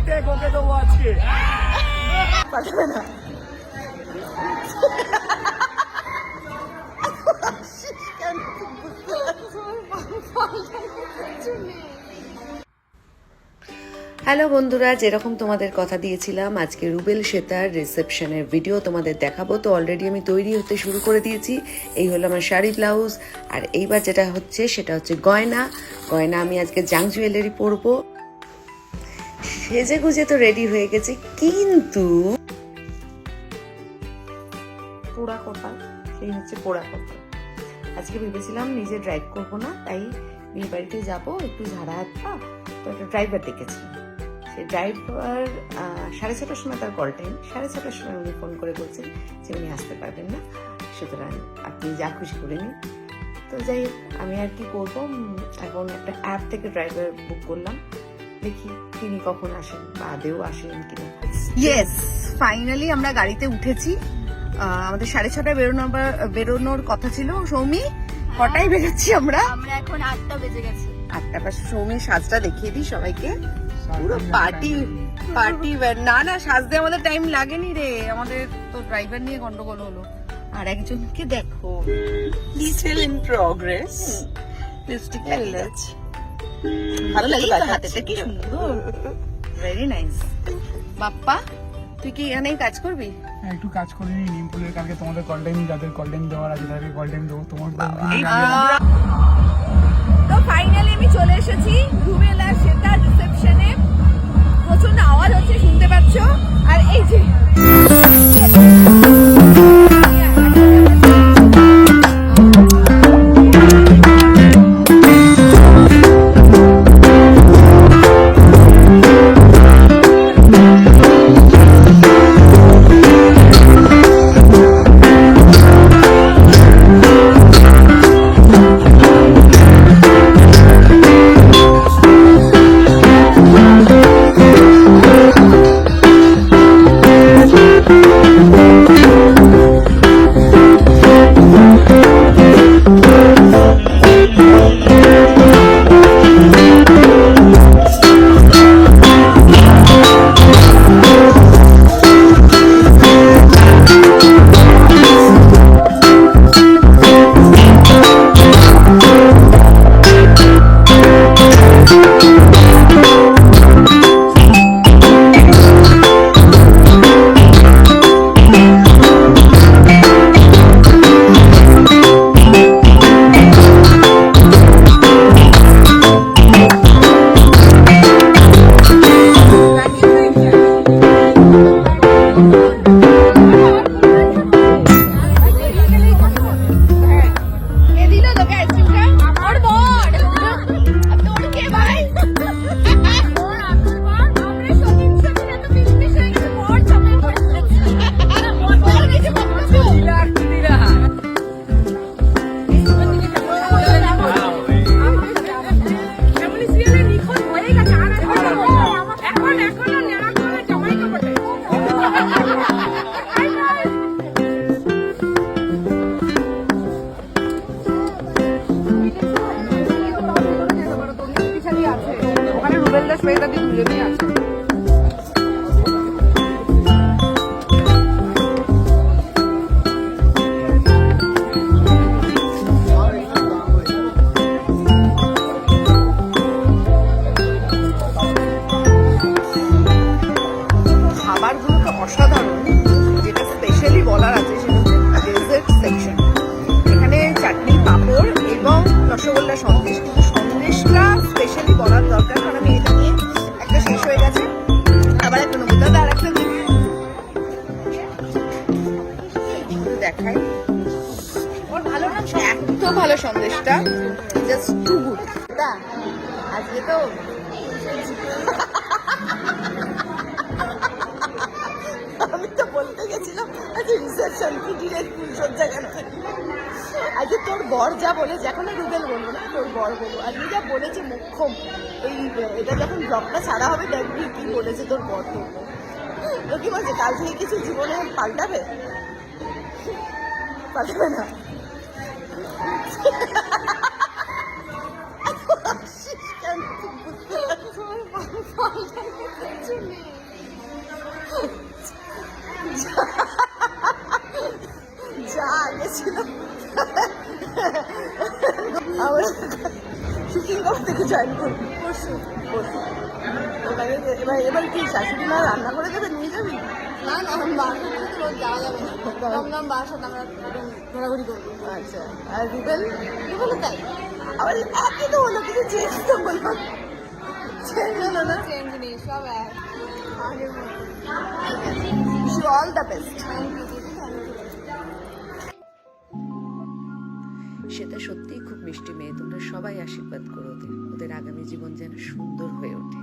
Take ওকে দেবো আজকে। পাঠাবে না। হ্যালো বন্ধুরা, যেরকম তোমাদের কথা দিয়েছিলাম আজকে রুবেল সেতার রিসেপশনের ভিডিও তোমাদের দেখাবো। তো অলরেডি আমি তৈরি হতে শুরু করে দিয়েছি। এই হলো আমার শাড়ি ব্লাউজ। আর এইবার যেটা হচ্ছে সেটা হচ্ছে গয়না। গয়না আমি আজকে জাং জুয়েলারি পরবো। সেজে গুজে তো রেডি হয়ে গেছি, কিন্তু পোড়া কপাল, সেই হচ্ছে পোড়া কপাল। আজকে ভেবেছিলাম নিজে ড্রাইভ করবো না, তাই বিয়ে বাড়িতে যাবো, একটু ঝাড়া হাত পা। তো একটা ড্রাইভার দেখেছিলাম। সেই ড্রাইভার 6:30টার সময় তার কল টাইম। 6:30টার সময় উনি ফোন করে বলছেন যে উনি আসতে পারবেন না, সুতরাং আপনি যা খুশি করে নিন। তো যাই হোক, আমি আর কি করবো, এখন একটা অ্যাপ থেকে ড্রাইভার বুক করলাম। দেখি তিনি কখন আসেন বা আদেও আসেন কিনা। ইয়েস, ফাইনালি আমরা গাড়িতে উঠেছি। আমাদের 6:30টায় বেরোনোর কথা ছিল। সৌমি, কটায় বেরোচ্ছি আমরা? এখন 8টা বেজে গেছে। 8টা পাশে। সৌমির সাজটা দেখিয়ে দিই সবাইকে। পুরো পার্টি। না না, সাজতে আমাদের টাইম লাগেনি রে, আমাদের তো ড্রাইভার নিয়ে গন্ডগোল হলো। আর একজনকে দেখো, still in progress. Lipstick palette ভালো লাগে, হাতেটা কি সুন্দর, ভেরি নাইস। বাপ্পা, তুই কি এখানেই কাজ করবি? হ্যাঁ, একটু কাজ করে নিই। নিমপুলের কালকে তোমাদের কল টাইম, যাদের কল টাইম দেওয়ার আছে তাদেরকে কল টাইম দেবো। তোমার তো ফাইনালি আমি চলে এসেছি রুবেল আর সেতার রিসেপশনে। প্রচন্ড আওয়াজ হচ্ছে, শুনতে পাচ্ছ। আর এই যে অসাধারণ। যেটা স্পেশালি বলার আছে সেটা হচ্ছে ডেজার্ট সেকশন। এখানে চাটনি, পাঁপড় এবং রসগোল্লা সন্দেশ। কিন্তু সন্দেশটা স্পেশালি বলার দরকার, কারণ আমি এটা নিয়ে একটা শেষ হয়ে গেছে, আবার একটা নেবো। দাদা আর একটা দেখাই। ওর ভালো না, এত ভালো সন্দেশটা, জাস্ট টু গুড। আজকে তো আমি তো বলতে গেছিলাম আজকে রিসেপশন কি ডিরেক্ট ফুলসজ্জা কেন? আজকে তোর বর যা বলেছে, এখন রুবেল বলবো না, তোর বর বলবো, আজকে যা বলেছে মোক্ষম। এটা যখন ব্লগটা ছাড়া হবে দেখবি কি বলেছে তোর বর। তো কি বলছে, কাল থেকে কিছু জীবনে পাল্টাবে? পাল্টাবে না। আমার শুটিং কবে থেকে জয়েন করবি? পরশু। ওখানে এবার কি শাশুড়ি মা রান্না করে দেবে, নিয়ে যাবি? না না, বাসার সাথে রোজ যাওয়া যাবে না, দমদম বাসার আমরা ঘোরাঘুরি করবো। আচ্ছা, আর রুবেল? বলো তাই, আবার একই তো হলো, কিছু চেঞ্জ তো হলো, চেঞ্জ হলো না? চেঞ্জ নেই, সব এক আগের মতো। Wish you all the best. সেটা সত্যিই খুব মিষ্টি মেয়ে, তোমরা সবাই আশীর্বাদ করো ওদের, ওদের আগামী জীবন যেন সুন্দর হয়ে ওঠে।